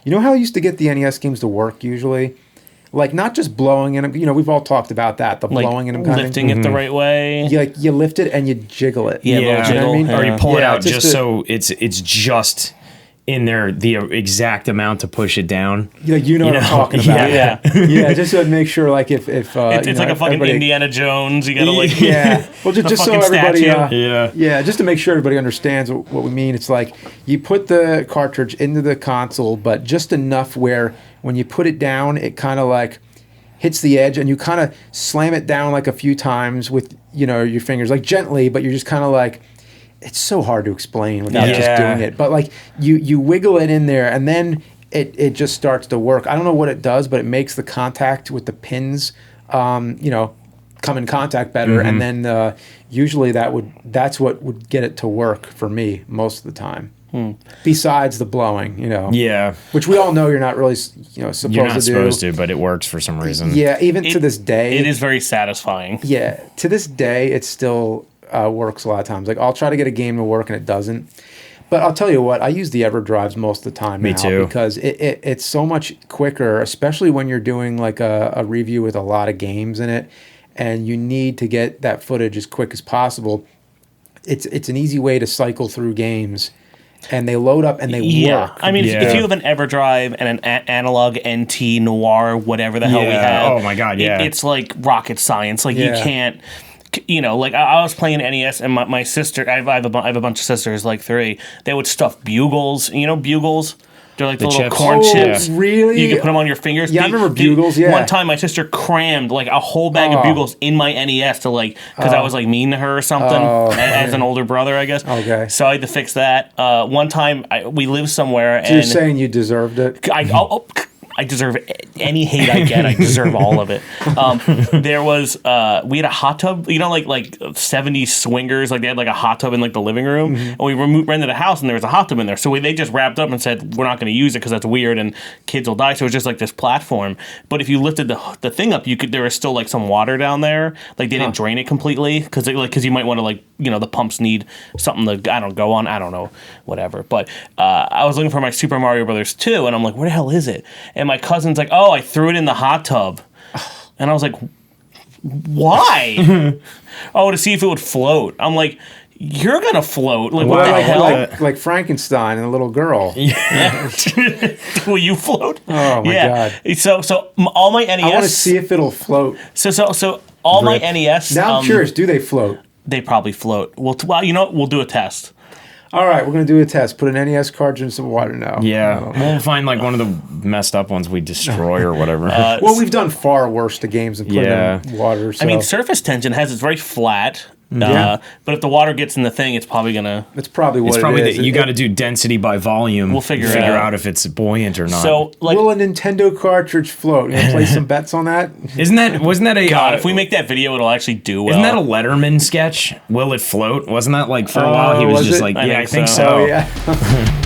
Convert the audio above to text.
You know how I used to get the NES games to work usually? Like, not just blowing in them. You know, we've all talked about that. The blowing in them kind of lifting it the right way. You lift it and you jiggle it. Yeah, you know jiggle, what I mean? Or you pull it out just to, so it's just in there the exact amount to push it down. You know what I'm talking about. Yeah, just to make sure, like, if it's like a fucking Indiana Jones. You gotta like well, just so everybody statue. Just to make sure everybody understands what we mean. It's like you put the cartridge into the console, but just enough where when you put it down, it kind of like hits the edge, and you kind of slam it down like a few times with your fingers, like gently, but you're just kind of like. It's so hard to explain without just doing it. But like you wiggle it in there, and then it just starts to work. I don't know what it does, but it makes the contact with the pins, come in contact better. And then usually that's what would get it to work for me most of the time. Besides the blowing, Yeah. which we all know you're not really supposed to do. You're not supposed to, but it works for some reason. Yeah, even to this day, it is very satisfying. Yeah, to this day, it still. Works a lot of times. Like, I'll try to get a game to work and it doesn't. But I'll tell you what, I use the EverDrives most of the time now. Me too. Because it's so much quicker, especially when you're doing like a review with a lot of games in it, and you need to get that footage as quick as possible. It's an easy way to cycle through games, and they load up and they work. I mean, if you have an EverDrive and an analog NT Noir, whatever the hell we have. Oh my God, yeah. It's like rocket science. Like, you can't... like I was playing NES, and my sister, I have a bunch of sisters, like 3. They would stuff bugles. Bugles? They're like the little corn chips. Really? You can put them on your fingers. Yeah, I remember bugles. Yeah. One time, my sister crammed like a whole bag of bugles in my NES to because I was like mean to her or something as an older brother, I guess. Okay. So I had to fix that. One time, we lived somewhere, so you're saying you deserved it? I deserve any hate I get. I deserve all of it. There was we had a hot tub, like 70s swingers, like they had like a hot tub in like the living room, and we rented a house and there was a hot tub in there. So they just wrapped up and said we're not going to use it because that's weird and kids will die. So it was just like this platform. But if you lifted the thing up, there was still like some water down there. Like they didn't drain it completely because you might want to the pumps need something to go on. I don't know, whatever. But I was looking for my Super Mario Brothers 2, and I'm like, where the hell is it? And my cousin's like, oh, I threw it in the hot tub. And I was like, why? To see if it would float. I'm like, you're going to float. Like, what the hell? Like Frankenstein and the little girl. Yeah. Will you float? Oh, my God. So all my NES... I want to see if it'll float. So all my NES... Now I'm curious, do they float? They probably float. Well, you know what? We'll do a test. All right, we're going to do a test. Put an NES cartridge in some water now. Yeah. We'll find like one of the messed up ones we destroy or whatever. Well, we've done far worse to games than putting them in water. So. I mean, surface tension it's very flat. But if the water gets in the thing, it's probably gonna. It's probably what it is. You got to do density by volume. We'll figure out if it's buoyant or not. So, will a Nintendo cartridge float? You want to play some bets on that? Wasn't that a? God, if we make that video, it'll actually do well. Isn't that a Letterman sketch? Will it float? Wasn't that like for a while he was just like, I think so. Yeah.